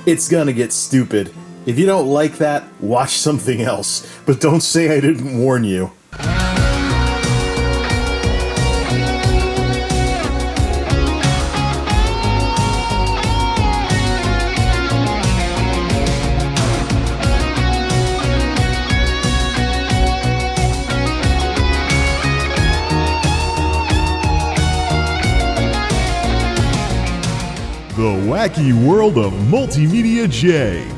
it's gonna get stupid. If you don't like that, watch something else. But don't say I didn't warn you. The wacky world of MultimediaJay.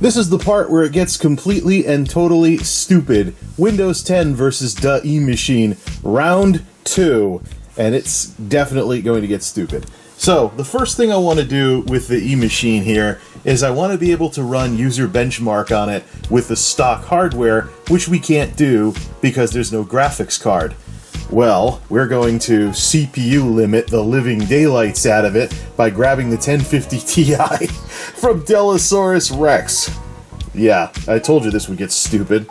This is the part where it gets completely and totally stupid. Windows 10 versus the eMachine, round 2. And it's definitely going to get stupid. So, the first thing I want to do with the eMachine here is I want to be able to run UserBenchmark on it with the stock hardware, which we can't do because there's no graphics card. Well, we're going to CPU limit the living daylights out of it by grabbing the 1050 Ti from Delosaurus Rex. Yeah, I told you this would get stupid.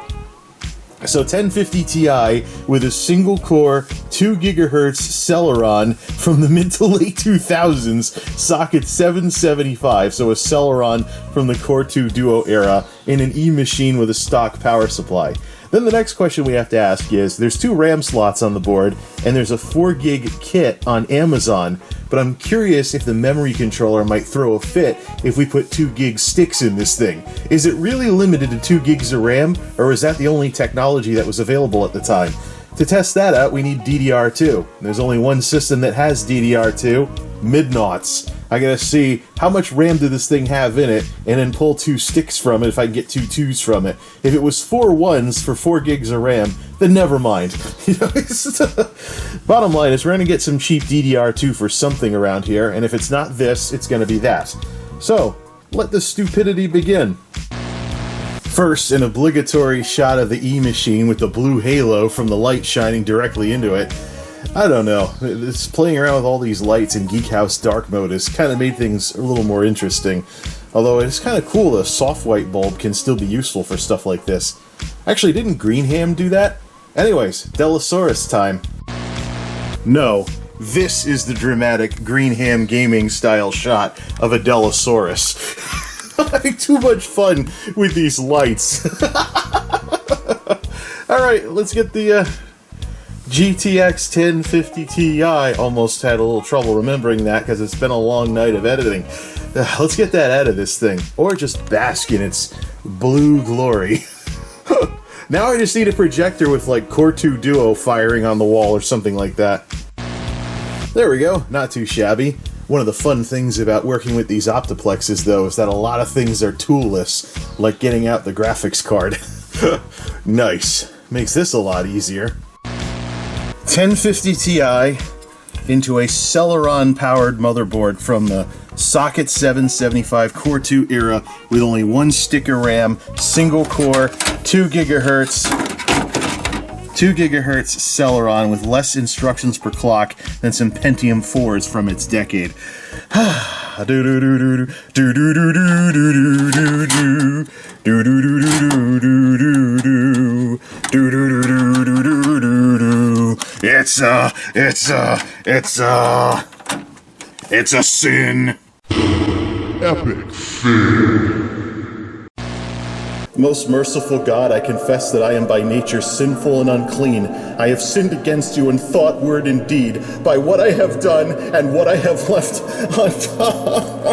So 1050 Ti with a single core 2 GHz Celeron from the mid to late 2000s, socket 775, so a Celeron from the Core 2 Duo era in an eMachine with a stock power supply. Then the next question we have to ask is, there's 2 RAM slots on the board, and there's a 4 gig kit on Amazon, but I'm curious if the memory controller might throw a fit if we put 2 gig sticks in this thing. Is it really limited to 2 gigs of RAM, or is that the only technology that was available at the time? To test that out, we need DDR2. There's only one system that has DDR2, Midnaughts. I gotta see how much RAM did this thing have in it, and then pull 2 sticks from it if I can get 2 2s from it. If it was 4 1s for 4 gigs of RAM, then never mind. You know, bottom line is we're gonna get some cheap DDR2 for something around here, and if it's not this, it's gonna be that. So, let the stupidity begin. First, an obligatory shot of the eMachine with the blue halo from the light shining directly into it. I don't know, it's playing around with all these lights in Geekhouse dark mode has kind of made things a little more interesting. Although it's kind of cool a soft white bulb can still be useful for stuff like this. Actually, didn't Greenham do that? Anyways, Delosaurus time. No, this is the dramatic Greenham gaming style shot of a Delosaurus. I'm having too much fun with these lights. Alright, let's get the GTX 1050 Ti. Almost had a little trouble remembering that because it's been a long night of editing. Let's get that out of this thing. Or just bask in its blue glory. Now I just need a projector with like Core 2 Duo firing on the wall or something like that. There we go, not too shabby. One of the fun things about working with these Optiplexes, though, is that a lot of things are toolless, like getting out the graphics card. Nice. Makes this a lot easier. 1050 Ti into a Celeron-powered motherboard from the socket 775 Core 2 era with only 1 stick of RAM, single core, 2 GHz Celeron with less instructions per clock than some Pentium 4s from its decade. It's a sin. Epic fail. Most merciful God, I confess that I am by nature sinful and unclean. I have sinned against you in thought, word, and deed, by what I have done and what I have left undone.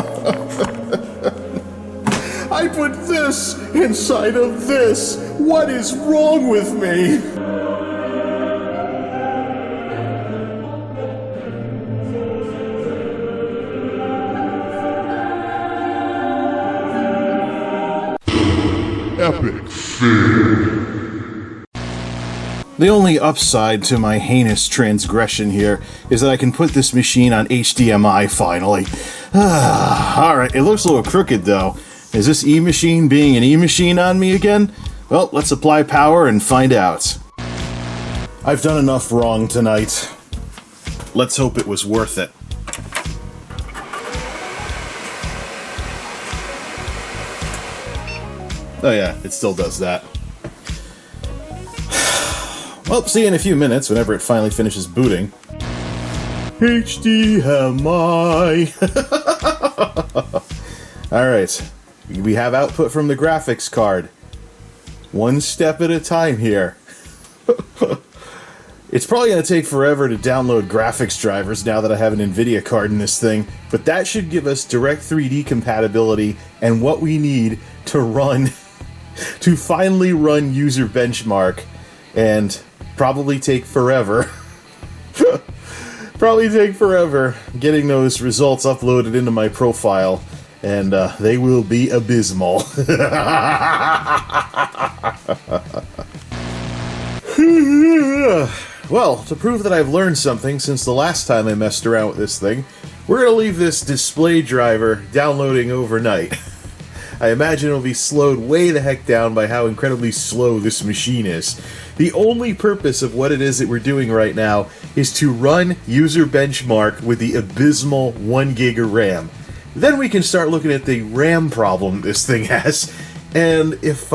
I put this inside of this. What is wrong with me? Epic fail. The only upside to my heinous transgression here is that I can put this machine on HDMI finally. Alright, it looks a little crooked though. Is this eMachine being an eMachine on me again? Well, let's apply power and find out. I've done enough wrong tonight. Let's hope it was worth it. Oh yeah, it still does that. Well, see you in a few minutes whenever it finally finishes booting. HDMI. Alright, we have output from the graphics card. One step at a time here. It's probably going to take forever to download graphics drivers now that I have an NVIDIA card in this thing, but that should give us direct 3D compatibility and what we need to run, to finally run UserBenchmark, and probably take forever. Probably take forever getting those results uploaded into my profile, and they will be abysmal. Well, to prove that I've learned something since the last time I messed around with this thing, we're going to leave this display driver downloading overnight. I imagine it'll be slowed way the heck down by how incredibly slow this machine is. The only purpose of what it is that we're doing right now is to run UserBenchmark with the abysmal 1 gig of RAM. Then we can start looking at the RAM problem this thing has, and if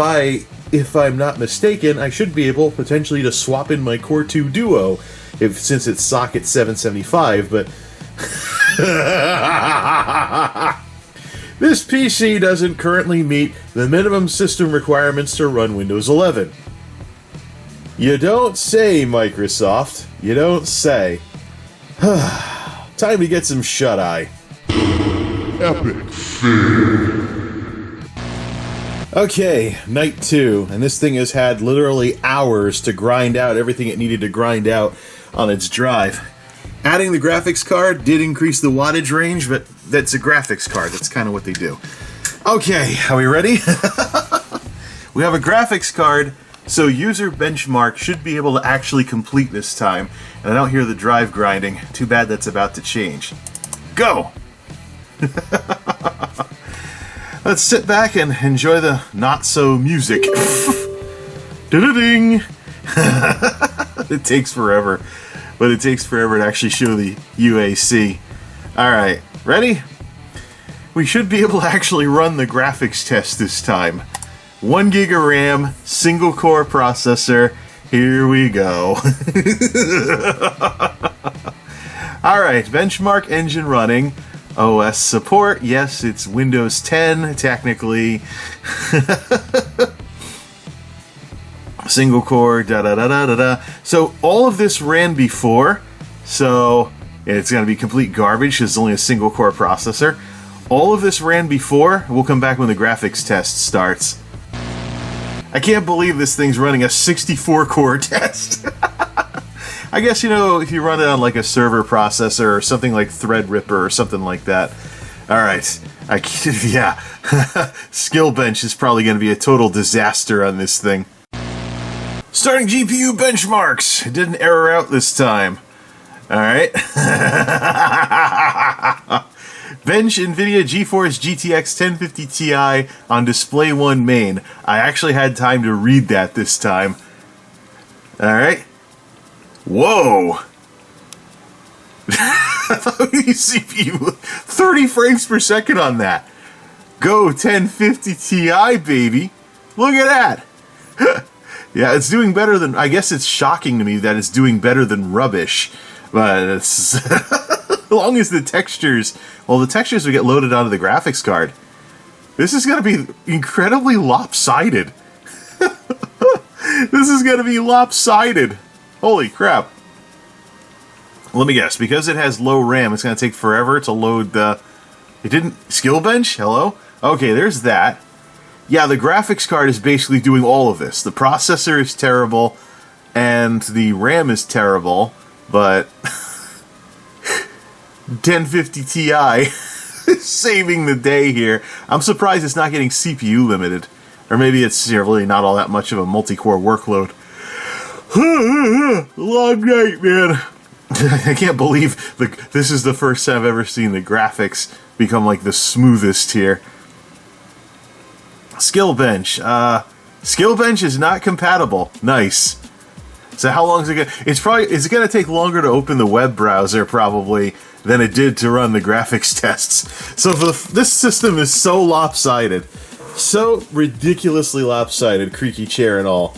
I'm not mistaken, I should be able potentially to swap in my Core 2 Duo, since it's socket 775, but this PC doesn't currently meet the minimum system requirements to run Windows 11. You don't say, Microsoft. You don't say. Time to get some shut-eye. Epic fail. Okay, night 2, and this thing has had literally hours to grind out everything it needed to grind out on its drive. Adding the graphics card did increase the wattage range, but that's a graphics card. That's kind of what they do. Okay, are we ready? We have a graphics card, so UserBenchmark should be able to actually complete this time. And I don't hear the drive grinding. Too bad that's about to change. Go! Let's sit back and enjoy the not-so music. Da-da-ding! It takes forever. But it takes forever to actually show the UAC. Alright, ready? We should be able to actually run the graphics test this time. 1 gig of RAM, single core processor. Here we go. Alright, benchmark engine running. OS support, yes, it's Windows 10, technically. Single core, da-da-da-da-da-da. So all of this ran before, so it's going to be complete garbage because it's only a single core processor. All of this ran before. We'll come back when the graphics test starts. I can't believe this thing's running a 64 core test. I guess, you know, if you run it on like a server processor or something like Threadripper or something like that. Alright, yeah. Skill-bench is probably going to be a total disaster on this thing. Starting GPU benchmarks. It didn't error out this time. Alright. Bench NVIDIA GeForce GTX 1050 Ti on Display 1 main. I actually had time to read that this time. Alright. Whoa! CPU 30 frames per second on that. Go 1050 Ti, baby. Look at that. Yeah, it's doing better than... I guess it's shocking to me that it's doing better than rubbish. But it's... as long as the textures... Well, the textures will get loaded onto the graphics card. This is going to be incredibly lopsided. This is going to be lopsided. Holy crap. Let me guess. Because it has low RAM, it's going to take forever to load the... It didn't... Skill bench? Hello? Okay, there's that. Yeah, the graphics card is basically doing all of this. The processor is terrible, and the RAM is terrible, but 1050 Ti is saving the day here. I'm surprised it's not getting CPU limited. Or maybe it's really not all that much of a multi-core workload. Long night, man. I can't believe this is the first time I've ever seen the graphics become like the smoothest here. Skill bench. Skill bench is not compatible. Nice. So how long is it gonna... It's gonna take longer to open the web browser probably than it did to run the graphics tests. So this system is so lopsided. So ridiculously lopsided, creaky chair and all.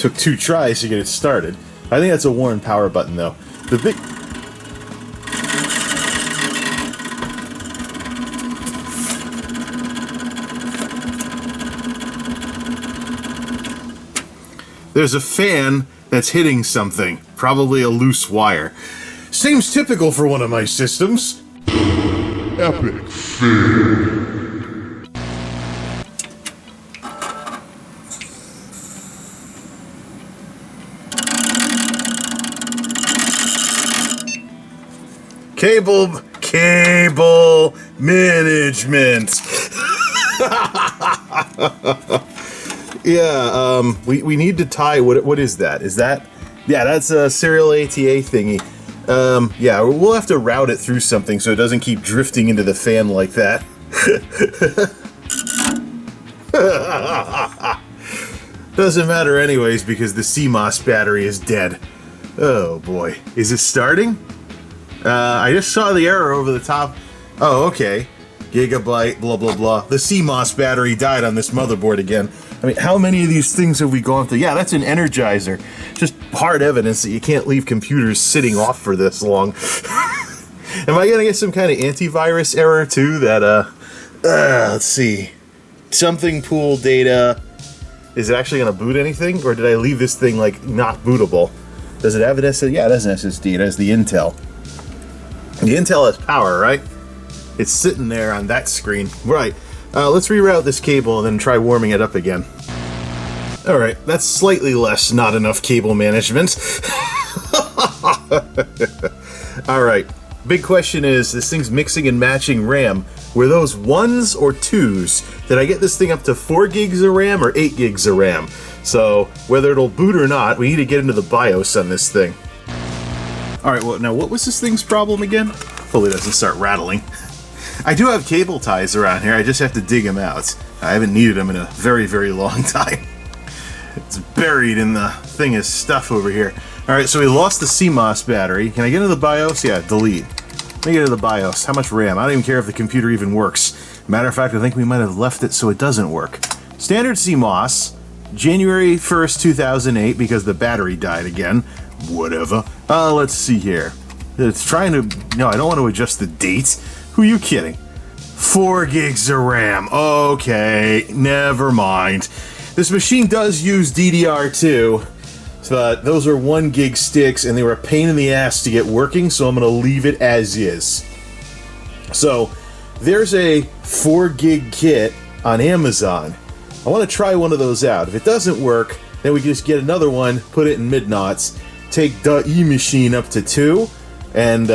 Took 2 tries to get it started. I think that's a worn power button, though. The big... There's a fan that's hitting something. Probably a loose wire. Seems typical for one of my systems. Epic fail. Cable management. Yeah, we need to tie, what is that? Is that, yeah, that's a serial ATA thingy. Yeah, we'll have to route it through something so it doesn't keep drifting into the fan like that. Doesn't matter anyways because the CMOS battery is dead. Oh boy, is it starting? I just saw the error over the top. Oh, okay. Gigabyte, blah, blah, blah. The CMOS battery died on this motherboard again. I mean, how many of these things have we gone through? Yeah, that's an Energizer. Just hard evidence that you can't leave computers sitting off for this long. Am I gonna get some kind of antivirus error, too? That, let's see. Something pool data. Is it actually gonna boot anything? Or did I leave this thing, like, not bootable? Does it have an SSD? Yeah, it has an SSD. It has the Intel. The Intel has power, right? It's sitting there on that screen. Right. Let's reroute this cable and then try warming it up again. Alright, that's slightly less not enough cable management. Alright, big question is, this thing's mixing and matching RAM. Were those 1s or 2s? Did I get this thing up to 4 gigs of RAM or 8 gigs of RAM? So, whether it'll boot or not, we need to get into the BIOS on this thing. Alright, well, now what was this thing's problem again? Hopefully it doesn't start rattling. I do have cable ties around here, I just have to dig them out. I haven't needed them in a very, very long time. It's buried in the thing of stuff over here. Alright, so we lost the CMOS battery. Can I get into the BIOS? Yeah, delete. Let me get into the BIOS. How much RAM? I don't even care if the computer even works. Matter of fact, I think we might have left it so it doesn't work. Standard CMOS, January 1st, 2008, because the battery died again. Whatever. Let's see here. It's trying to... No, I don't want to adjust the date. Who are you kidding? 4 gigs of RAM. Okay, never mind. This machine does use DDR2, but those are 1 gig sticks, and they were a pain in the ass to get working, so I'm going to leave it as is. So, there's a 4 gig kit on Amazon. I want to try one of those out. If it doesn't work, then we can just get another one, put it in Midnaughts, take the eMachine up to 2, and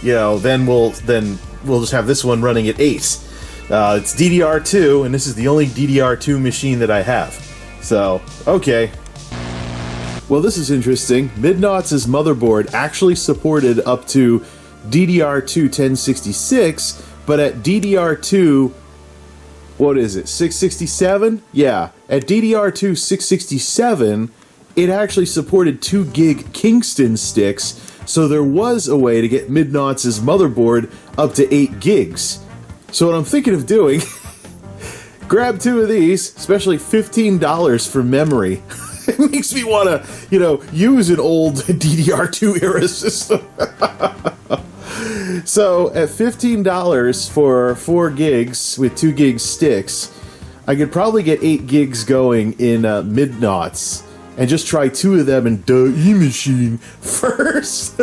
you know, then we'll just have this one running at 8. It's DDR2, and this is the only DDR2 machine that I have. So, okay. Well, this is interesting. Midnaughts' motherboard actually supported up to DDR2 1066, but at DDR2, what is it, 667? Yeah, at DDR2 667, it actually supported 2 gig Kingston sticks, so there was a way to get Midnaughts' motherboard up to 8 gigs. So what I'm thinking of doing, grab 2 of these, especially $15 for memory. It makes me want to, you know, use an old DDR2 era system. So at $15 for 4 gigs with 2 gig sticks, I could probably get 8 gigs going in Midnaughts and just try 2 of them in eMachine first.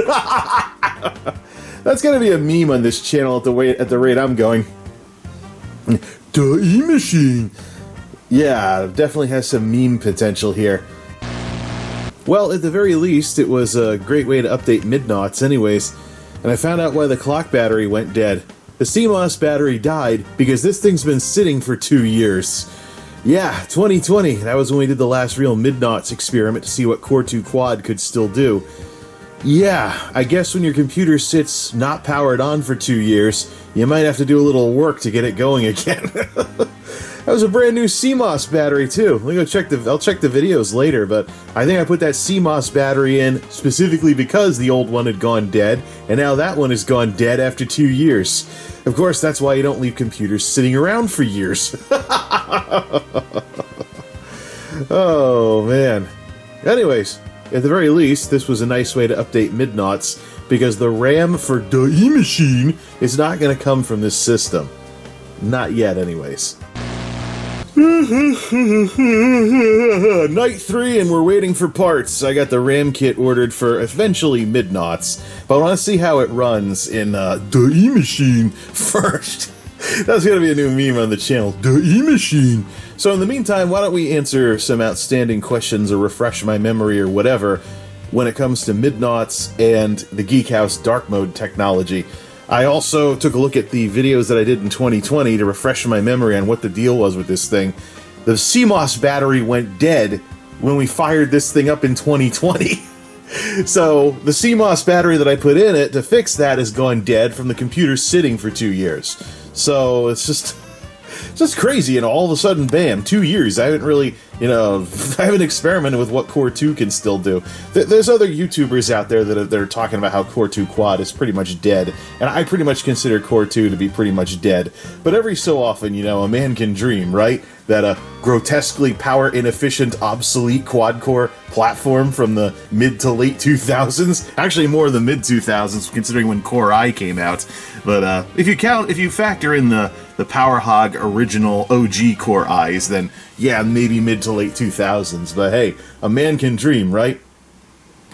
That's gonna be a meme on this channel at the rate I'm going. eMachine. Yeah, definitely has some meme potential here. Well, at the very least, it was a great way to update Midnaughts anyways, and I found out why the clock battery went dead. The CMOS battery died because this thing's been sitting for 2 years. Yeah, 2020, that was when we did the last real Midnaughts experiment to see what Core 2 Quad could still do. Yeah, I guess when your computer sits not powered on for 2 years, you might have to do a little work to get it going again. That was a brand new CMOS battery too. Let me go check I'll check the videos later, but I think I put that CMOS battery in specifically because the old one had gone dead, and now that one has gone dead after 2 years. Of course, that's why you don't leave computers sitting around for years. Oh, man. Anyways, at the very least, this was a nice way to update Midnaughts, because the RAM for the eMachine is not going to come from this system. Not yet, anyways. Night 3 and we're waiting for parts. I got the RAM kit ordered for eventually Midnaughts, but I want to see how it runs in the eMachine first. That's going to be a new meme on the channel, the eMachine. So in the meantime, why don't we answer some outstanding questions or refresh my memory or whatever when it comes to Midnaughts and the Geekhouse dark mode technology. I also took a look at the videos that I did in 2020 to refresh my memory on what the deal was with this thing. The CMOS battery went dead when we fired this thing up in 2020. So the CMOS battery that I put in it to fix that has gone dead from the computer sitting for 2 years. So it's just crazy, and all of a sudden, bam, 2 years. I haven't really, I haven't experimented with what Core 2 can still do. There's other YouTubers out there that are talking about how Core 2 Quad is pretty much dead, and I pretty much consider Core 2 to be pretty much dead. But every so often, a man can dream, right? That a grotesquely power-inefficient, obsolete quad-core platform from the mid to late 2000s, actually more the mid-2000s, considering when Core I came out. But if you factor in the Power Hog original OG Core I's, then yeah, maybe mid to late 2000s. But hey, a man can dream, right?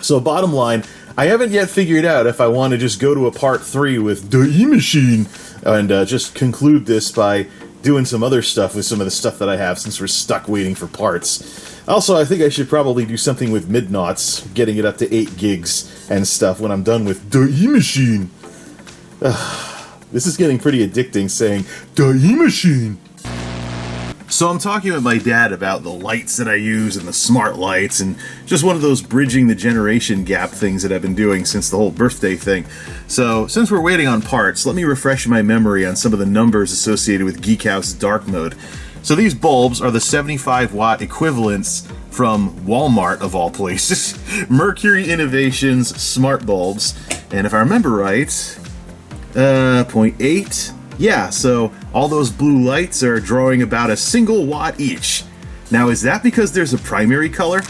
So bottom line, I haven't yet figured out if I want to just go to a part 3 with the eMachine and just conclude this by doing some other stuff with some of the stuff that I have, since we're stuck waiting for parts. Also, I think I should probably do something with Midnaughts, getting it up to 8 gigs and stuff when I'm done with the eMachine. This is getting pretty addicting, saying the eMachine. So I'm talking with my dad about the lights that I use and the smart lights, and just one of those bridging the generation gap things that I've been doing since the whole birthday thing. So since we're waiting on parts, let me refresh my memory on some of the numbers associated with Geekhouse dark mode. So these bulbs are the 75 watt equivalents from Walmart, of all places. Mercury Innovations smart bulbs, and if I remember right, 0.8. Yeah, so all those blue lights are drawing about a single watt each. Now, is that because there's a primary color?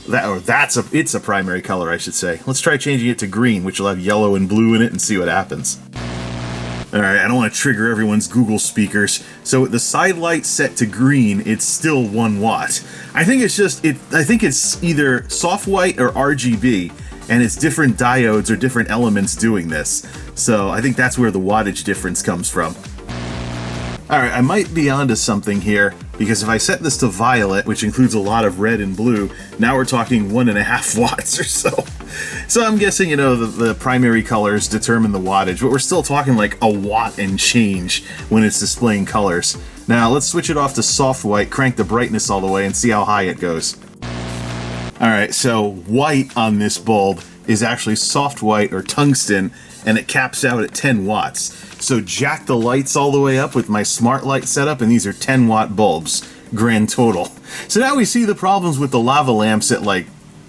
It's a primary color, I should say. Let's try changing it to green, which will have yellow and blue in it, and see what happens. Alright, I don't want to trigger everyone's Google speakers. So with the side light set to green, it's still 1 watt. I think it's either soft white or RGB, and it's different diodes or different elements doing this. So I think that's where the wattage difference comes from. Alright, I might be onto something here, because if I set this to violet, which includes a lot of red and blue, now we're talking 1.5 watts or so. So I'm guessing, the primary colors determine the wattage, but we're still talking like a watt and change when it's displaying colors. Now let's switch it off to soft white, crank the brightness all the way, and see how high it goes. Alright, so white on this bulb is actually soft white or tungsten, and it caps out at 10 watts. So jack the lights all the way up with my smart light setup, and these are 10 watt bulbs, grand total. So now we see the problems with the lava lamps at like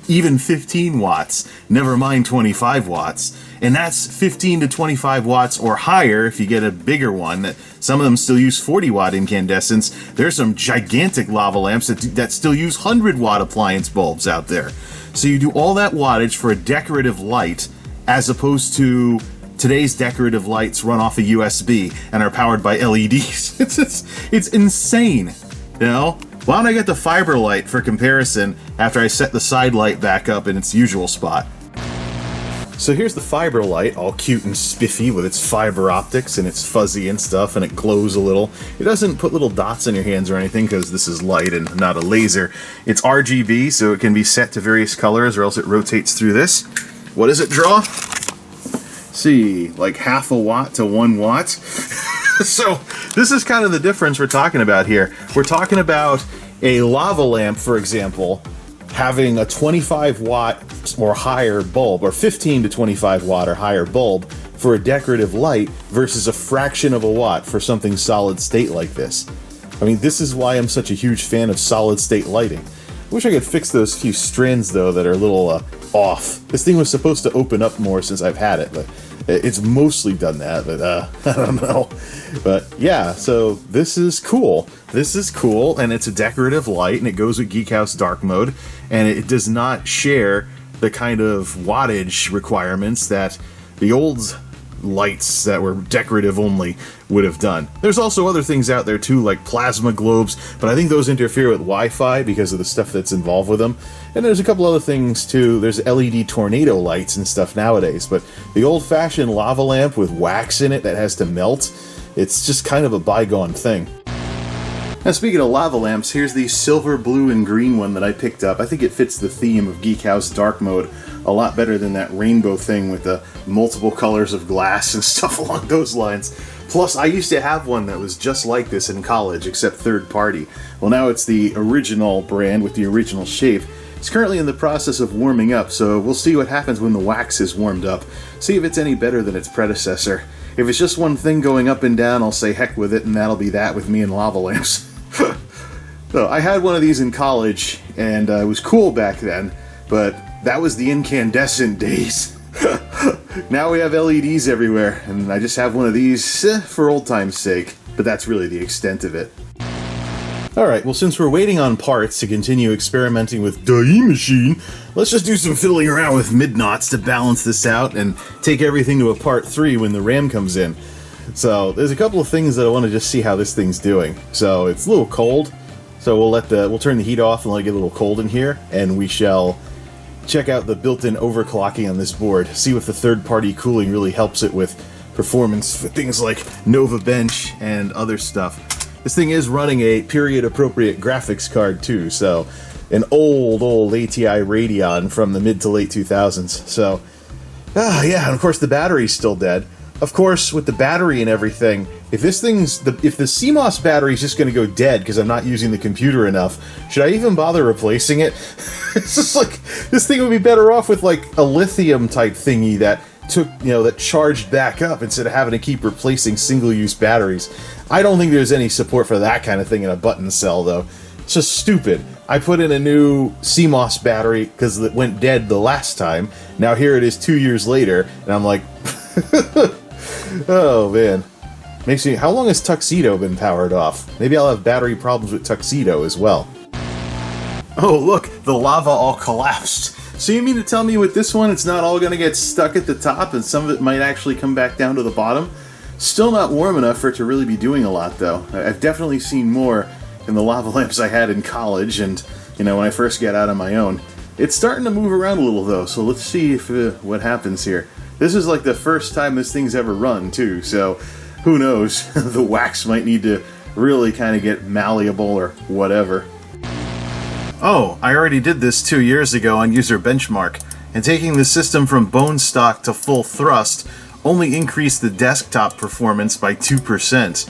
even 15 watts, never mind 25 watts. And that's 15 to 25 watts or higher if you get a bigger one. Some of them still use 40 watt incandescence. There's some gigantic lava lamps that still use 100 watt appliance bulbs out there. So you do all that wattage for a decorative light, as opposed to today's decorative lights run off a USB and are powered by LEDs. It's insane, Why don't I get the fiber light for comparison after I set the side light back up in its usual spot? So here's the fiber light, all cute and spiffy with its fiber optics, and it's fuzzy and stuff, and it glows a little. It doesn't put little dots on your hands or anything, because this is light and not a laser. It's RGB, so it can be set to various colors, or else it rotates through this. What does it draw? See, like 0.5 watt to 1 watt. So this is kind of the difference we're talking about here. We're talking about a lava lamp, for example, having a 25 watt or higher bulb, or 15 to 25 watt or higher bulb for a decorative light, versus a fraction of a watt for something solid state like this. I mean, this is why I'm such a huge fan of solid state lighting. I wish I could fix those few strands, though, that are a little off. This thing was supposed to open up more since I've had it, but it's mostly done that, but I don't know. But yeah, so this is cool. This is cool, and it's a decorative light, and it goes with Geekhouse dark mode, and it does not share the kind of wattage requirements that the old lights that were decorative only would have done. There's also other things out there too, like plasma globes, but I think those interfere with Wi-Fi because of the stuff that's involved with them. And there's a couple other things too. There's LED tornado lights and stuff nowadays, but the old-fashioned lava lamp with wax in it that has to melt, it's just kind of a bygone thing. Now, speaking of lava lamps, here's the silver, blue, and green one that I picked up. I think it fits the theme of Geekhouse dark mode a lot better than that rainbow thing with the multiple colors of glass and stuff along those lines. Plus, I used to have one that was just like this in college, except third party. Well, now it's the original brand with the original shape. It's currently in the process of warming up, so we'll see what happens when the wax is warmed up. See if it's any better than its predecessor. If it's just one thing going up and down, I'll say heck with it, and that'll be that with me and lava lamps. So I had one of these in college, and it was cool back then, but that was the incandescent days. Now we have LEDs everywhere, and I just have one of these for old time's sake, but that's really the extent of it. Alright, well, since we're waiting on parts to continue experimenting with the eMachine, let's just do some fiddling around with Midnaughts to balance this out and take everything to a part 3 when the RAM comes in. So there's a couple of things that I want to just see how this thing's doing. So it's a little cold, so we'll turn the heat off and let it get a little cold in here, and we shall check out the built-in overclocking on this board. See if the third-party cooling really helps it with performance for things like Nova Bench and other stuff. This thing is running a period-appropriate graphics card too, so an old ATI Radeon from the mid to late 2000s. So, yeah, and of course the battery's still dead. Of course, with the battery and everything, if the CMOS battery is just going to go dead because I'm not using the computer enough, should I even bother replacing it? It's just like, this thing would be better off with like a lithium type thingy that that charged back up instead of having to keep replacing single-use batteries. I don't think there's any support for that kind of thing in a button cell, though. It's just stupid. I put in a new CMOS battery because it went dead the last time. Now here it is 2 years later, and I'm like, oh man. Makes me. How long has Tuxedo been powered off? Maybe I'll have battery problems with Tuxedo as well. Oh look, the lava all collapsed. So you mean to tell me with this one it's not all going to get stuck at the top and some of it might actually come back down to the bottom? Still not warm enough for it to really be doing a lot though. I've definitely seen more in the lava lamps I had in college and, when I first got out on my own. It's starting to move around a little though, so let's see if what happens here. This is like the first time this thing's ever run too, so who knows? The wax might need to really kind of get malleable or whatever. Oh, I already did this 2 years ago on UserBenchmark, and taking the system from bone stock to full thrust only increased the desktop performance by 2%.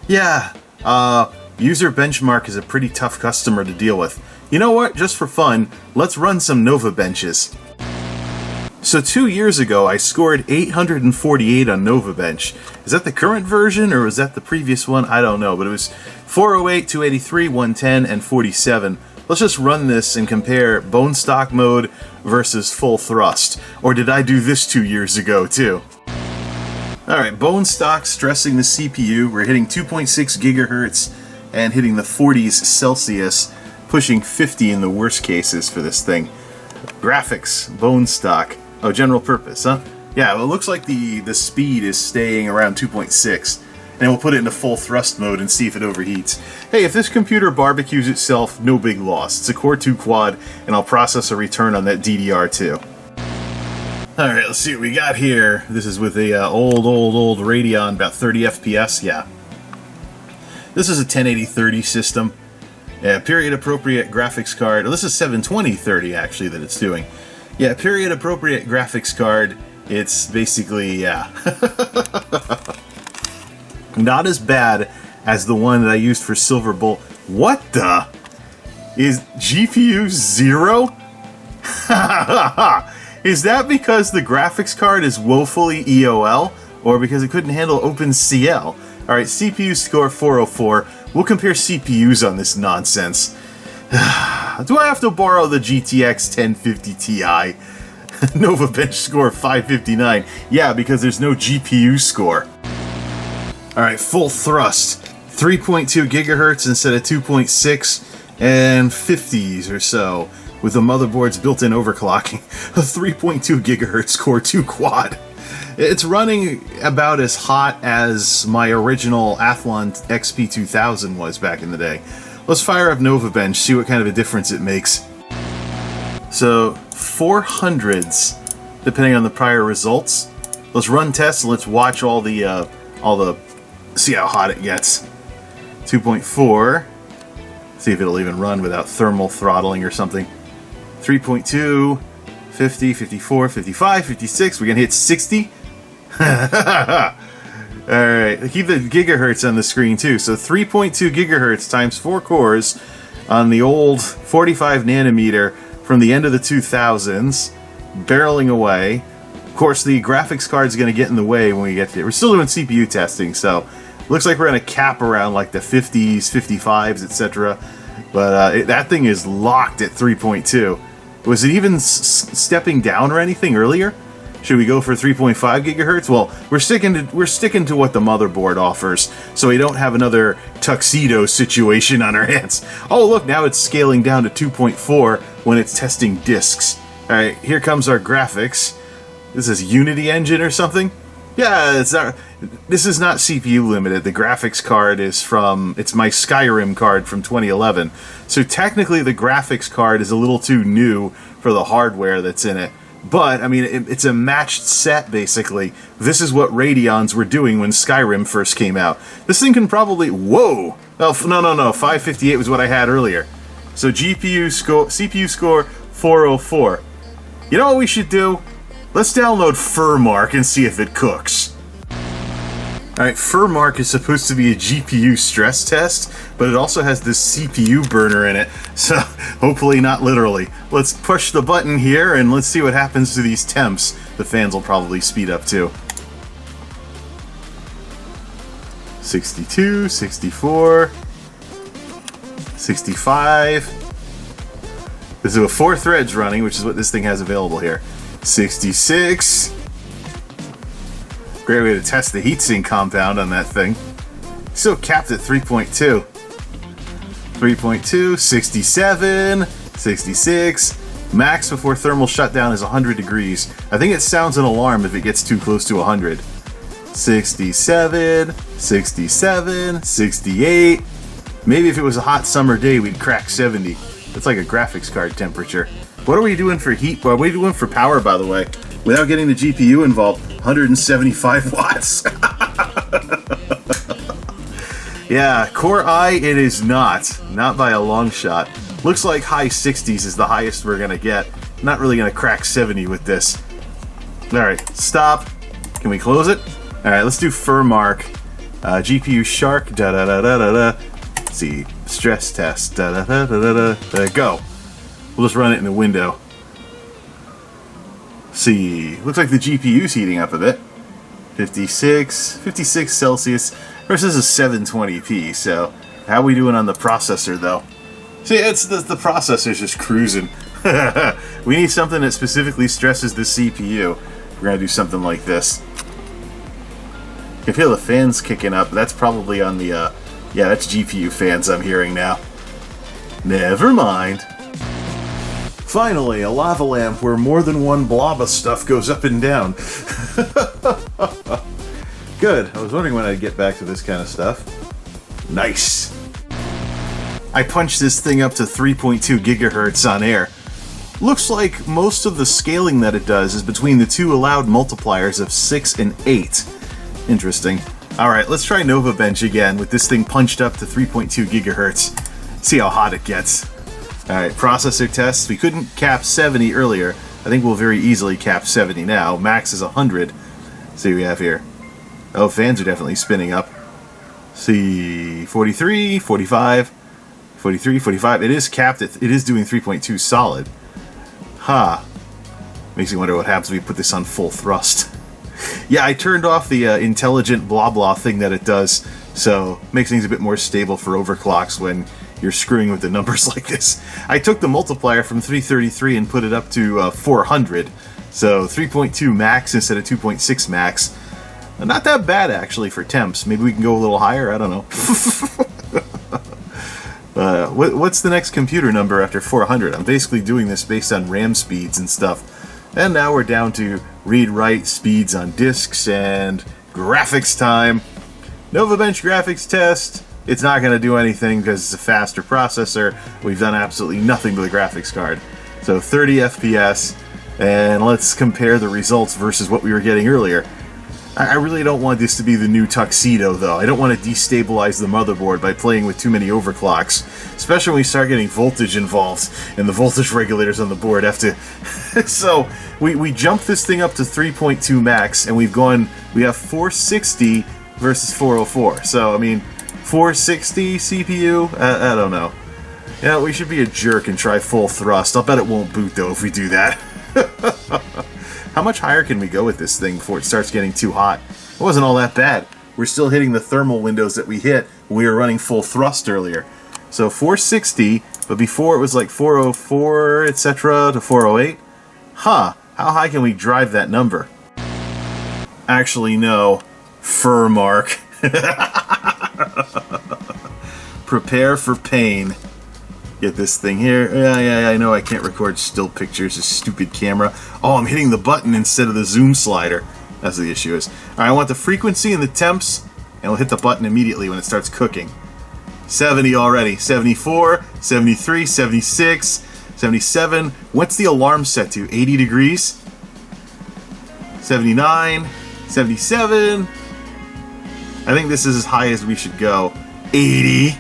Yeah, UserBenchmark is a pretty tough customer to deal with. You know what? Just for fun, let's run some Nova Benches. So 2 years ago, I scored 848 on Nova Bench. Is that the current version, or was that the previous one? I don't know, but it was 408, 283, 110, and 47. Let's just run this and compare bone stock mode versus full thrust. Or did I do this 2 years ago, too? Alright, bone stock stressing the CPU. We're hitting 2.6 gigahertz and hitting the 40s Celsius, pushing 50 in the worst cases for this thing. Graphics, bone stock. Oh, general purpose, huh? Yeah, well, it looks like the speed is staying around 2.6. And we'll put it into full thrust mode and see if it overheats. Hey, if this computer barbecues itself, no big loss. It's a Core 2 quad, and I'll process a return on that DDR2. Alright, let's see what we got here. This is with a old Radeon, about 30 FPS, yeah. This is a 1080-30 system. Yeah, period-appropriate graphics card. Well, this is 720-30, actually, that it's doing. Yeah, period-appropriate graphics card. It's basically, yeah. Not as bad as the one that I used for Silver Bull. What the? Is GPU 0? Is that because the graphics card is woefully EOL? Or because it couldn't handle OpenCL? Alright, CPU score 404. We'll compare CPUs on this nonsense. Do I have to borrow the GTX 1050 Ti? Nova Bench score 559. Yeah, because there's no GPU score. Alright, full thrust. 3.2 gigahertz instead of 2.6 and 50s or so, with the motherboard's built-in overclocking. A 3.2 gigahertz Core 2 quad. It's running about as hot as my original Athlon XP2000 was back in the day. Let's fire up Nova Bench, see what kind of a difference it makes. So, 400s, depending on the prior results. Let's run tests and let's watch all the, see how hot it gets. 2.4, see if it'll even run without thermal throttling or something. 3.2, 50, 54, 55, 56, we're gonna hit 60. Alright, keep the gigahertz on the screen too. So 3.2 gigahertz times 4 cores on the old 45 nanometer from the end of the 2000s, barreling away. Of course, the graphics card's going to get in the way when we get there. We're still doing CPU testing, so looks like we're going to cap around like the 50s, 55s, etc. But that thing is locked at 3.2. Was it even stepping down or anything earlier? Should we go for 3.5 gigahertz? Well, we're sticking to what the motherboard offers, so we don't have another Tuxedo situation on our hands. Oh, look, now it's scaling down to 2.4 when it's testing disks. All right, here comes our graphics. This is Unity Engine or something? Yeah, this is not CPU limited. The graphics card is it's my Skyrim card from 2011. So technically the graphics card is a little too new for the hardware that's in it. But, I mean, it's a matched set, basically. This is what Radeons were doing when Skyrim first came out. This thing can probably... Whoa! Oh, no. 558 was what I had earlier. So CPU score 404. You know what we should do? Let's download FurMark and see if it cooks. Alright, FurMark is supposed to be a GPU stress test, but it also has this CPU burner in it, so hopefully not literally. Let's push the button here and let's see what happens to these temps. The fans will probably speed up too. 62, 64, 65. This is with 4 threads running, which is what this thing has available here. 66. Great way to test the heatsink compound on that thing. Still capped at 3.2. 3.2, 67, 66. Max before thermal shutdown is 100 degrees. I think it sounds an alarm if it gets too close to 100. 67, 67, 68. Maybe if it was a hot summer day, we'd crack 70. That's like a graphics card temperature. What are we doing for heat? What are we doing for power, by the way? Without getting the GPU involved, 175 watts. Yeah, Core I, it is not. Not by a long shot. Looks like high 60s is the highest we're going to get. Not really going to crack 70 with this. Alright, stop. Can we close it? Alright, let's do FurMark. GPU Shark, da-da-da-da-da-da. Let's see, stress test, da-da-da-da-da-da. Go. We'll just run it in the window. See, looks like the GPU's heating up a bit. 56 Celsius versus a 720p. So, how are we doing on the processor though? See, it's the processor's just cruising. We need something that specifically stresses the CPU. We're gonna do something like this. You can feel the fans kicking up. That's probably on the yeah, that's GPU fans I'm hearing now. Never mind. Finally, a lava lamp where more than one blob of stuff goes up and down. Good. I was wondering when I'd get back to this kind of stuff. Nice. I punched this thing up to 3.2 gigahertz on air. Looks like most of the scaling that it does is between the two allowed multipliers of 6 and 8. Interesting. Alright, let's try Nova Bench again with this thing punched up to 3.2 gigahertz. See how hot it gets. Alright, processor tests. We couldn't cap 70 earlier. I think we'll very easily cap 70 now. Max is 100. See what we have here. Oh, fans are definitely spinning up. See, 43, 45, 43, 45. It is capped at, it is doing 3.2 solid. Ha. Makes me wonder what happens if we put this on full thrust. Yeah, I turned off the intelligent blah blah thing that it does, so makes things a bit more stable for overclocks when you're screwing with the numbers like this. I took the multiplier from 333 and put it up to 400, So 3.2 max instead of 2.6 max. Not that bad, actually, for temps. Maybe we can go a little higher, I don't know. What's the next computer number after 400? I'm basically doing this based on RAM speeds and stuff. And now we're down to read-write speeds on disks and graphics time. NovaBench graphics test. It's not going to do anything because it's a faster processor. We've done absolutely nothing to the graphics card. So 30 FPS, and let's compare the results versus what we were getting earlier. I really don't want this to be the new Tuxedo, though. I don't want to destabilize the motherboard by playing with too many overclocks, especially when we start getting voltage involved, and the voltage regulators on the board have to... So, we jumped this thing up to 3.2 max, and we have 460 versus 404. So, I mean, 460 CPU? I don't know. Yeah, we should be a jerk and try full thrust. I'll bet it won't boot, though, if we do that. How much higher can we go with this thing before it starts getting too hot? It wasn't all that bad. We're still hitting the thermal windows that we hit when we were running full thrust earlier. So 460, but before it was like 404, etc. to 408. Huh, how high can we drive that number? Actually, no. Furmark. Prepare for pain. Get this thing here. Yeah, I know I can't record still pictures. This stupid camera. Oh, I'm hitting the button instead of the zoom slider. That's what the issue is. Alright, I want the frequency and the temps, and we'll hit the button immediately when it starts cooking. 70 already. 74, 73, 76, 77. What's the alarm set to? 80 degrees? 79, 77. I think this is as high as we should go. 80.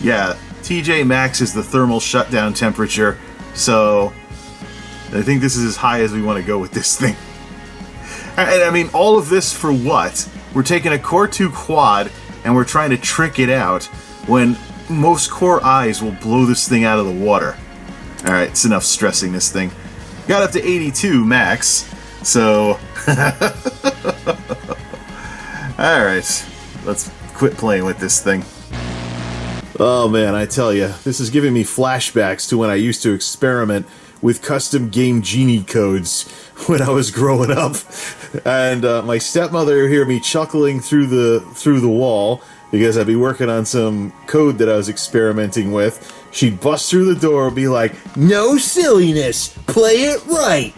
Yeah, TJ Max is the thermal shutdown temperature, so I think this is as high as we want to go with this thing. And I mean, all of this for what? We're taking a Core 2 quad and we're trying to trick it out when most Core I's will blow this thing out of the water. Alright, it's enough stressing this thing. Got up to 82 max, so... Alright, let's quit playing with this thing. Oh man, I tell you, this is giving me flashbacks to when I used to experiment with custom Game Genie codes when I was growing up. And my stepmother would hear me chuckling through the wall because I'd be working on some code that I was experimenting with. She'd bust through the door and be like, "No silliness! Play it right!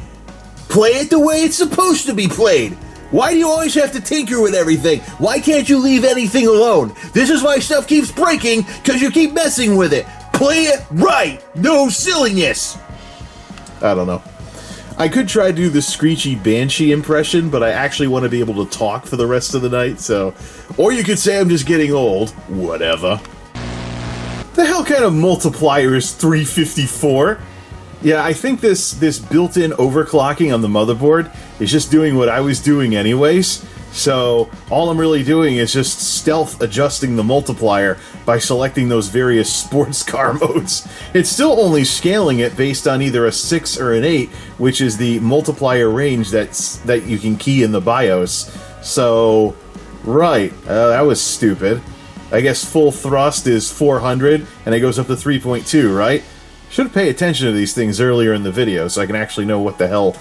Play it the way it's supposed to be played! Why do you always have to tinker with everything? Why can't you leave anything alone? This is why stuff keeps breaking, because you keep messing with it. Play it right! No silliness!" I don't know. I could try to do the screechy Banshee impression, but I actually want to be able to talk for the rest of the night, so... Or you could say I'm just getting old. Whatever. The hell kind of multiplier is 354? Yeah, I think this built-in overclocking on the motherboard is just doing what I was doing anyways. So all I'm really doing is just stealth adjusting the multiplier by selecting those various sports car modes. It's still only scaling it based on either a 6 or an 8, which is the multiplier range that you can key in the BIOS. So, right, that was stupid. I guess full thrust is 400, and it goes up to 3.2, right? Should pay attention to these things earlier in the video so I can actually know what the hell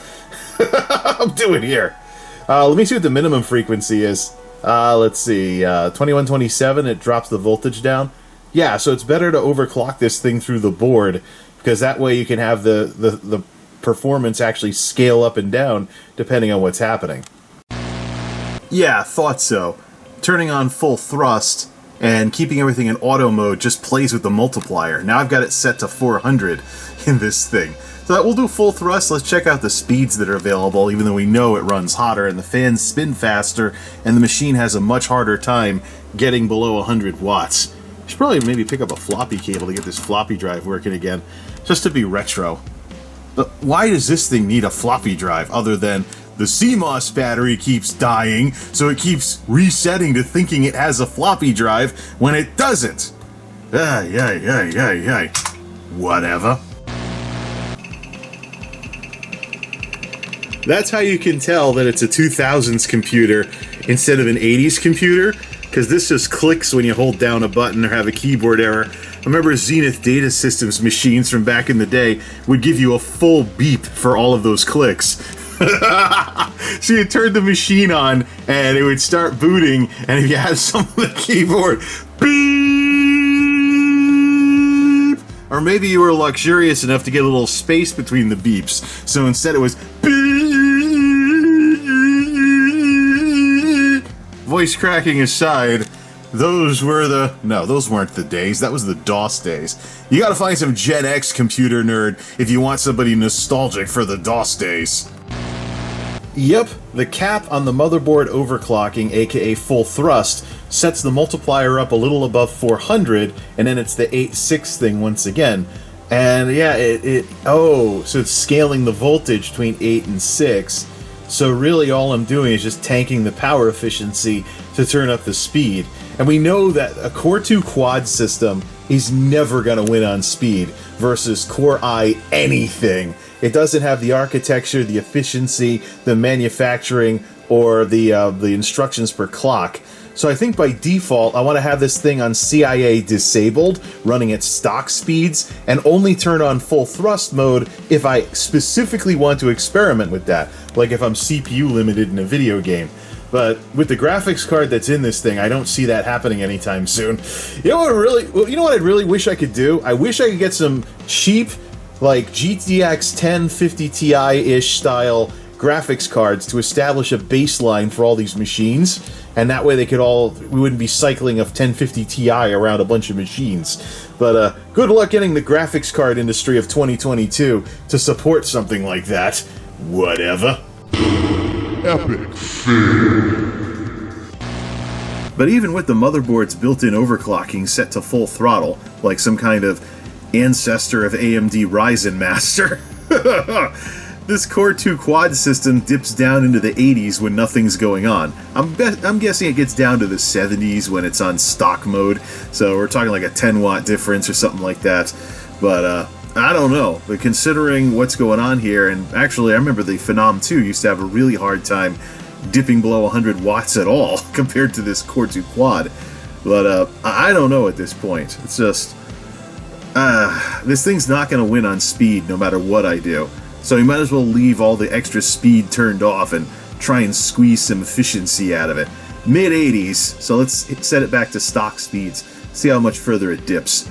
I'm doing here. Let me see what the minimum frequency is. Let's see, 2127, it drops the voltage down. Yeah, so it's better to overclock this thing through the board, because that way you can have the performance actually scale up and down depending on what's happening. Yeah, thought so. Turning on full thrust and keeping everything in auto mode just plays with the multiplier. Now I've got it set to 400 in this thing. So we'll do full thrust. Let's check out the speeds that are available, even though we know it runs hotter and the fans spin faster and the machine has a much harder time getting below 100 watts. I should probably maybe pick up a floppy cable to get this floppy drive working again, just to be retro. But why does this thing need a floppy drive other than the CMOS battery keeps dying, so it keeps resetting to thinking it has a floppy drive when it doesn't? Whatever. That's how you can tell that it's a 2000s computer instead of an 80s computer, because this just clicks when you hold down a button or have a keyboard error. I remember Zenith Data Systems machines from back in the day would give you a full beep for all of those clicks. So you turned the machine on and it would start booting, and if you had something on the keyboard, beep! Or maybe you were luxurious enough to get a little space between the beeps, so instead it was beep! Voice cracking aside, those weren't the days. That was the DOS days. You gotta find some Gen X computer nerd if you want somebody nostalgic for the DOS days. Yep, the cap on the motherboard overclocking, aka full thrust, sets the multiplier up a little above 400, and then it's the 8.6 thing once again. And yeah, so it's scaling the voltage between 8 and 6. So really all I'm doing is just tanking the power efficiency to turn up the speed. And we know that a Core 2 quad system is never going to win on speed versus Core I anything. It doesn't have the architecture, the efficiency, the manufacturing, or the instructions per clock. So I think by default, I want to have this thing on CIA disabled, running at stock speeds, and only turn on full thrust mode if I specifically want to experiment with that, like if I'm CPU limited in a video game. But with the graphics card that's in this thing, I don't see that happening anytime soon. You know what I really wish I could do? I wish I could get some cheap, like GTX 1050 Ti-ish style graphics cards to establish a baseline for all these machines, and that way we wouldn't be cycling a 1050 Ti around a bunch of machines. But good luck getting the graphics card industry of 2022 to support something like that. Whatever. Epic fail. But even with the motherboard's built-in overclocking set to full throttle, like some kind of ancestor of AMD Ryzen master, this Core 2 quad system dips down into the 80s when nothing's going on. I'm guessing it gets down to the 70s when it's on stock mode, so we're talking like a 10 watt difference or something like that. But I don't know, but considering what's going on here, and actually I remember the Phenom 2 used to have a really hard time dipping below 100 watts at all compared to this Core 2 quad. But I don't know at this point. It's just this thing's not going to win on speed no matter what I do. So you might as well leave all the extra speed turned off and try and squeeze some efficiency out of it. Mid-80s, so let's set it back to stock speeds, see how much further it dips.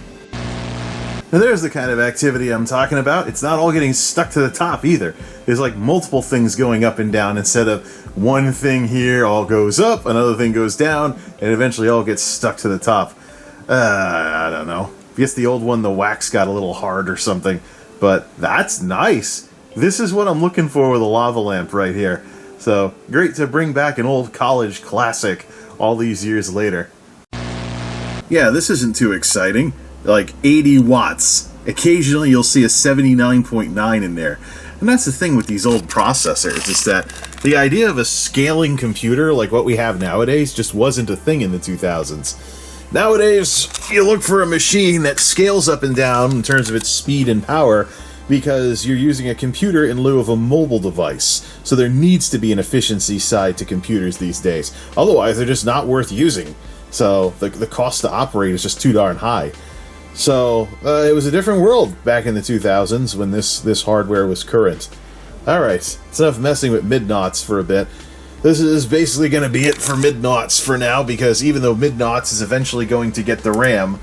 Now there's the kind of activity I'm talking about. It's not all getting stuck to the top either. There's like multiple things going up and down instead of one thing here all goes up, another thing goes down, and eventually all gets stuck to the top. I don't know. I guess the old one, the wax got a little hard or something, but that's nice. This is what I'm looking for with a lava lamp right here. So, great to bring back an old college classic all these years later. Yeah, this isn't too exciting. Like 80 watts. Occasionally you'll see a 79.9 in there. And that's the thing with these old processors, is that the idea of a scaling computer like what we have nowadays just wasn't a thing in the 2000s. Nowadays, you look for a machine that scales up and down in terms of its speed and power, because you're using a computer in lieu of a mobile device. So there needs to be an efficiency side to computers these days. Otherwise, they're just not worth using. So the cost to operate is just too darn high. So it was a different world back in the 2000s when this hardware was current. Alright, it's enough messing with Midnaughts for a bit. This is basically going to be it for Midnaughts for now, because even though Midnaughts is eventually going to get the RAM,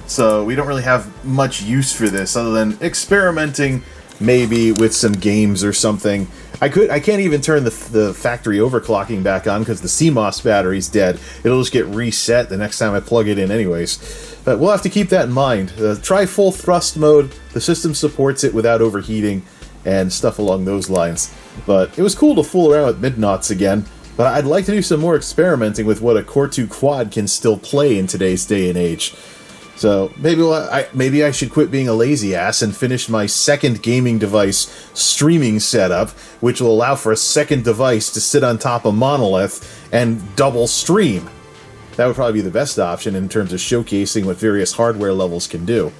so we don't really have much use for this other than experimenting maybe with some games or something. I can't even turn the factory overclocking back on because the CMOS battery's dead. It'll just get reset the next time I plug it in anyways. But we'll have to keep that in mind. Try full thrust mode. The system supports it without overheating and stuff along those lines. But it was cool to fool around with Midnaughts again. But I'd like to do some more experimenting with what a Core 2 quad can still play in today's day and age. So maybe I should quit being a lazy ass and finish my second gaming device streaming setup, which will allow for a second device to sit on top of Monolith and double stream. That would probably be the best option in terms of showcasing what various hardware levels can do.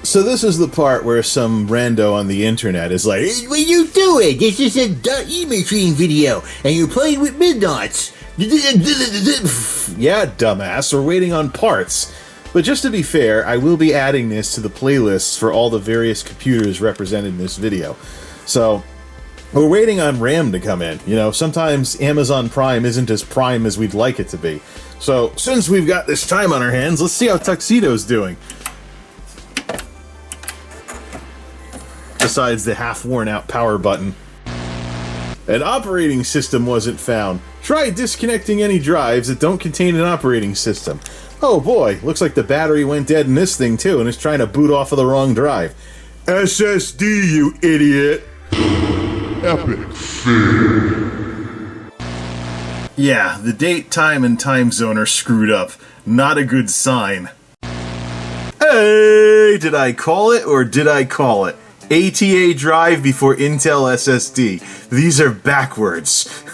So this is the part where some rando on the internet is like, "What are you doing? This is a eMachine video, and you're playing with Midnaughts." yeah, dumbass, we're waiting on parts. But just to be fair, I will be adding this to the playlists for all the various computers represented in this video. So, we're waiting on RAM to come in. You know, sometimes Amazon Prime isn't as prime as we'd like it to be. So, since we've got this time on our hands, let's see how Tuxedo's doing. Besides the half-worn-out power button. An operating system wasn't found. Try disconnecting any drives that don't contain an operating system. Oh boy, looks like the battery went dead in this thing too, and it's trying to boot off of the wrong drive. SSD, you idiot! Epic fail. Yeah, the date, time, and time zone are screwed up. Not a good sign. Hey, did I call it or did I call it? ATA drive before Intel SSD. These are backwards.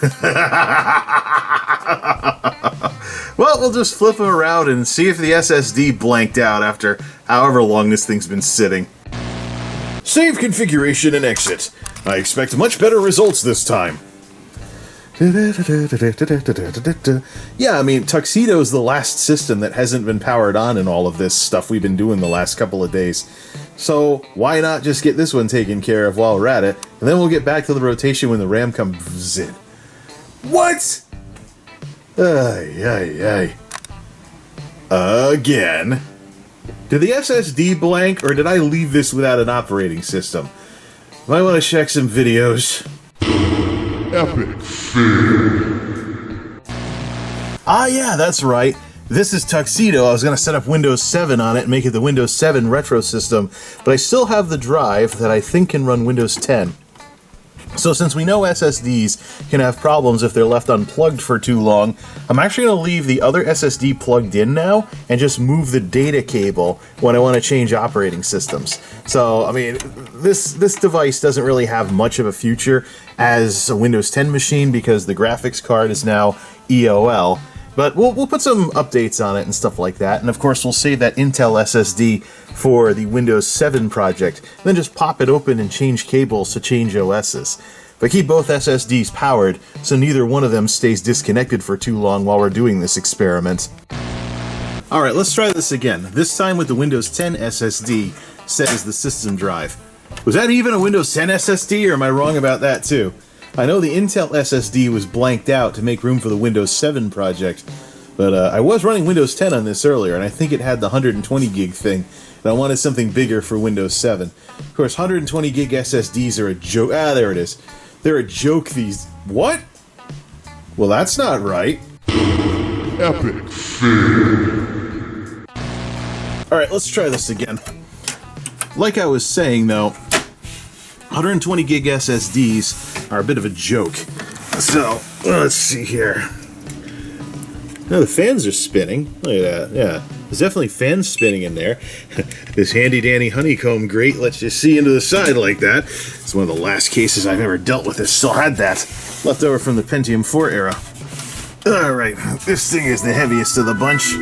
Well, we'll just flip them around and see if the SSD blanked out after however long this thing's been sitting. Save configuration and exit. I expect much better results this time. Yeah, I mean, Tuxedo's the last system that hasn't been powered on in all of this stuff we've been doing the last couple of days. So, why not just get this one taken care of while we're at it, and then we'll get back to the rotation when the RAM comes in. What? Ay, ay, ay. Again. Did the SSD blank, or did I leave this without an operating system? Might want to check some videos. Epic fail. Ah, yeah, that's right. This is Tuxedo. I was going to set up Windows 7 on it and make it the Windows 7 retro system, but I still have the drive that I think can run Windows 10. So since we know SSDs can have problems if they're left unplugged for too long, I'm actually going to leave the other SSD plugged in now and just move the data cable when I want to change operating systems. So, I mean, this device doesn't really have much of a future as a Windows 10 machine because the graphics card is now EOL. But we'll put some updates on it and stuff like that, and of course we'll save that Intel SSD for the Windows 7 project, and then just pop it open and change cables to change OSs. But keep both SSDs powered, so neither one of them stays disconnected for too long while we're doing this experiment. Alright, let's try this again, this time with the Windows 10 SSD set as the system drive. Was that even a Windows 10 SSD, or am I wrong about that too? I know the Intel SSD was blanked out to make room for the Windows 7 project, but I was running Windows 10 on this earlier, and I think it had the 120 gig thing, and I wanted something bigger for Windows 7. Of course, 120 gig SSDs are a joke. Ah, there it is. They're a joke these... What? Well, that's not right. Epic fail. Alright, let's try this again. Like I was saying, though, 120 gig SSDs are a bit of a joke. So, let's see here. Oh, the fans are spinning. Look at that. Yeah, there's definitely fans spinning in there. This handy-dandy honeycomb grate lets you see into the side like that. It's one of the last cases I've ever dealt with that still had that. Left over from the Pentium 4 era. Alright, this thing is the heaviest of the bunch.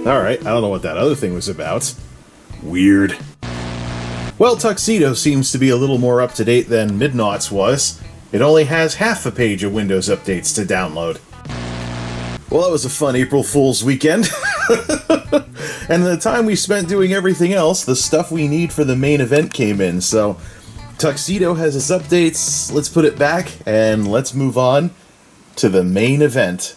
Alright, I don't know what that other thing was about. Weird. Well, Tuxedo seems to be a little more up-to-date than Midnaughts was. It only has half a page of Windows updates to download. Well, that was a fun April Fool's weekend. And the time we spent doing everything else, the stuff we need for the main event came in, so Tuxedo has its updates, let's put it back, and let's move on to the main event.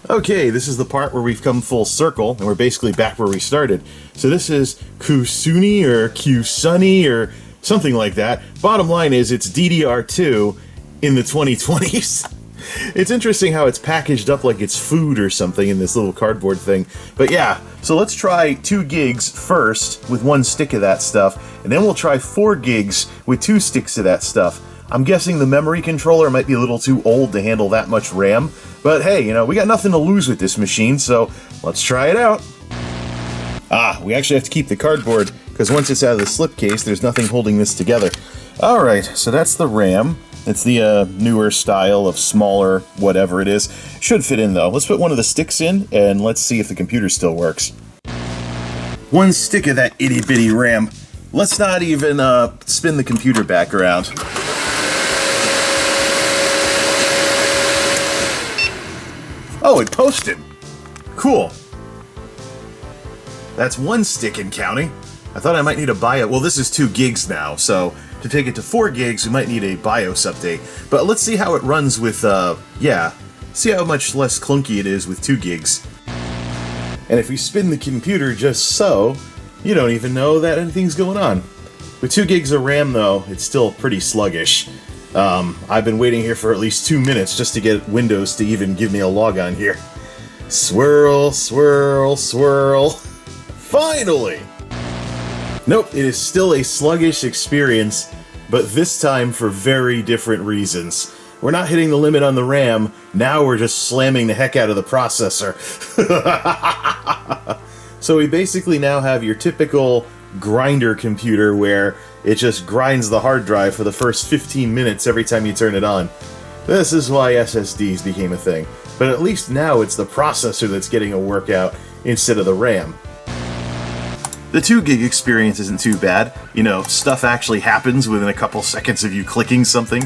Okay, this is the part where we've come full circle, and we're basically back where we started. So this is Kusuni, or Qsunny, or something like that. Bottom line is, it's DDR2 in the 2020s. It's interesting how it's packaged up like it's food or something in this little cardboard thing. But yeah, so let's try 2 gigs first with 1 stick of that stuff, and then we'll try 4 gigs with 2 sticks of that stuff. I'm guessing the memory controller might be a little too old to handle that much RAM, but hey, you know, we got nothing to lose with this machine, so let's try it out. Ah, we actually have to keep the cardboard, because once it's out of the slipcase, there's nothing holding this together. Alright, so that's the RAM. It's the newer style of smaller whatever it is. Should fit in though. Let's put one of the sticks in, and let's see if the computer still works. 1 stick of that itty-bitty RAM. Let's not even spin the computer back around. Oh, it posted. Cool. That's 1 stick and counting. I thought I might need a BIOS. Well, this is 2 gigs now, so to take it to 4 gigs, we might need a BIOS update. But let's see how it runs with, see how much less clunky it is with 2 gigs. And if we spin the computer just so, you don't even know that anything's going on. With 2 gigs of RAM, though, it's still pretty sluggish. I've been waiting here for at least 2 minutes just to get Windows to even give me a logon here. Swirl, swirl, swirl. Finally! Nope, it is still a sluggish experience, but this time for very different reasons. We're not hitting the limit on the RAM, now we're just slamming the heck out of the processor. So we basically now have your typical grinder computer where it just grinds the hard drive for the first 15 minutes every time you turn it on. This is why SSDs became a thing. But at least now it's the processor that's getting a workout instead of the RAM. The 2 gig experience isn't too bad. You know, stuff actually happens within a couple seconds of you clicking something.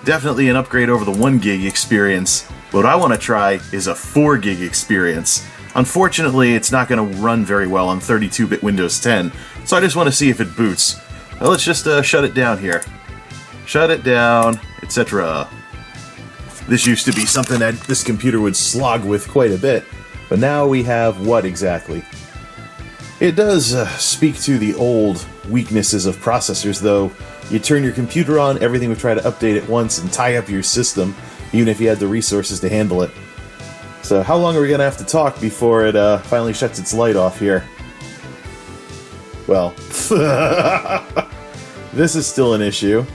Definitely an upgrade over the 1 gig experience. What I want to try is a 4 gig experience. Unfortunately, it's not going to run very well on 32-bit Windows 10, so I just want to see if it boots. Now let's just shut it down here. Shut it down, etc. This used to be something that this computer would slog with quite a bit, but now we have what exactly? It does speak to the old weaknesses of processors, though. You turn your computer on, everything would try to update at once and tie up your system, even if you had the resources to handle it. So how long are we going to have to talk before it finally shuts its light off here? Well, this is still an issue.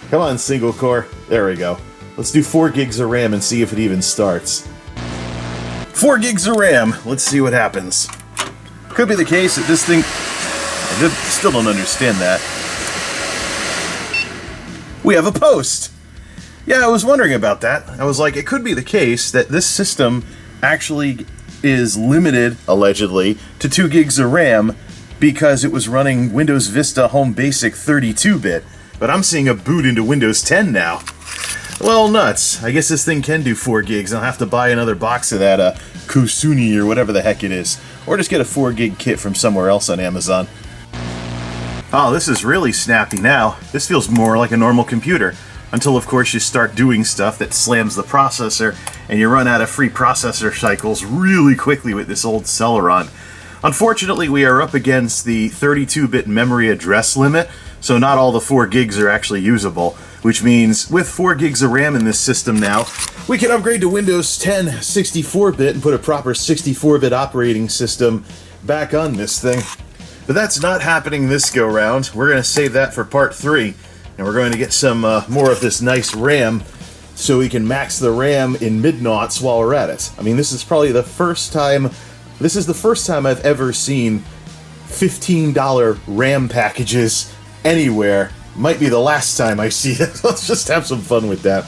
Come on, single core. There we go. Let's do 4 gigs of RAM and see if it even starts. 4 gigs of RAM. Let's see what happens. Could be the case that this thing... I still don't understand that. We have a post! Yeah, I was wondering about that. I was like, it could be the case that this system actually is limited, allegedly, to 2 gigs of RAM because it was running Windows Vista Home Basic 32-bit. But I'm seeing a boot into Windows 10 now. Well, nuts. I guess this thing can do 4 gigs. I'll have to buy another box of that Kusuni or whatever the heck it is. Or just get a 4 gig kit from somewhere else on Amazon. Oh, this is really snappy now. This feels more like a normal computer. Until, of course, you start doing stuff that slams the processor, and you run out of free processor cycles really quickly with this old Celeron. Unfortunately, we are up against the 32-bit memory address limit, so not all the 4 gigs are actually usable, which means with 4 gigs of RAM in this system now, we can upgrade to Windows 10 64-bit and put a proper 64-bit operating system back on this thing. But that's not happening this go-round. We're going to save that for part 3. And we're going to get some more of this nice RAM so we can max the RAM in Midnaughts while we're at it. I mean, this is probably the first time... This is the first time I've ever seen $15 RAM packages anywhere. Might be the last time I see it. Let's just have some fun with that.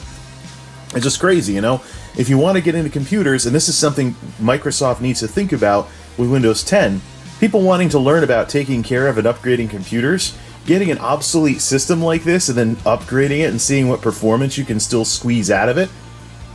It's just crazy, you know? If you want to get into computers, and this is something Microsoft needs to think about with Windows 10, people wanting to learn about taking care of and upgrading computers... Getting an obsolete system like this and then upgrading it and seeing what performance you can still squeeze out of it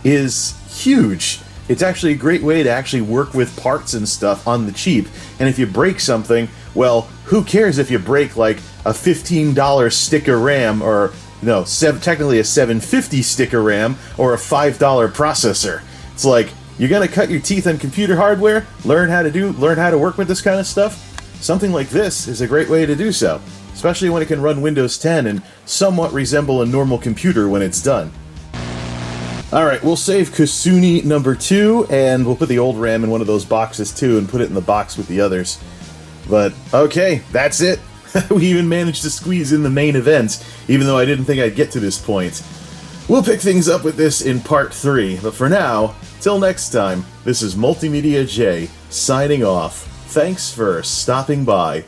is huge. It's actually a great way to actually work with parts and stuff on the cheap. And if you break something, well, who cares if you break like a $15 stick of RAM or, no, technically a $7.50 stick of RAM or a $5 processor. It's like, you're gonna cut your teeth on computer hardware, learn how to work with this kind of stuff? Something like this is a great way to do so. Especially when it can run Windows 10 and somewhat resemble a normal computer when it's done. Alright, we'll save Kusuni number 2, and we'll put the old RAM in one of those boxes too, and put it in the box with the others. But, okay, that's it. We even managed to squeeze in the main event, even though I didn't think I'd get to this point. We'll pick things up with this in part 3, but for now, till next time, this is MultimediaJay, signing off. Thanks for stopping by.